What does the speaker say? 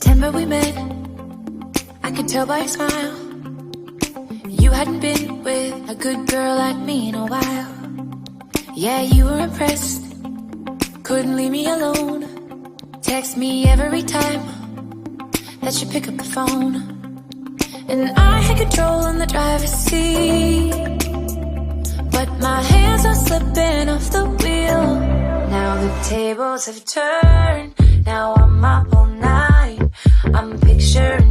September we met, I could tell by your smile. You hadn't been with a good girl like me in a while. Yeah, you were impressed, couldn't leave me alone. Text me every time that you pick up the phone. And I had control in the driver's seat, but my hands are slipping off the wheel. Now the tables have turned, now I'm up all night. I'm picturing